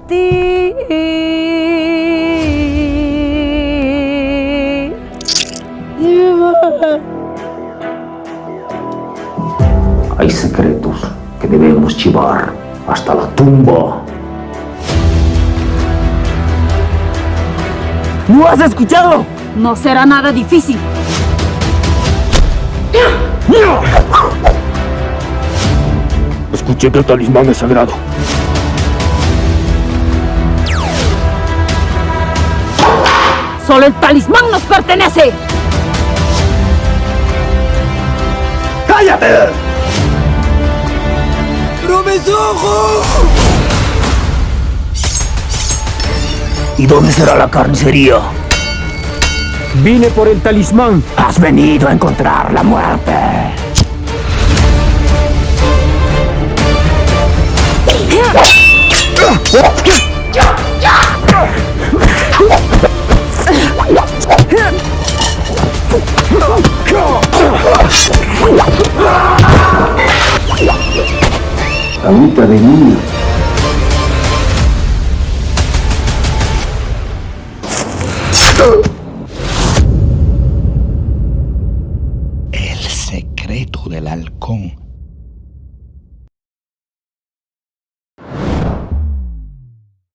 ti. Hay secretos que debemos llevar hasta la tumba. ¿No has escuchado? No será nada difícil. Escuché que el talismán es sagrado. Solo el talismán nos pertenece. ¡Cállate! ¡Pero mis ojos! ¿Y dónde será la carnicería? Vine por el talismán. Has venido a encontrar la muerte. Agüita de niño.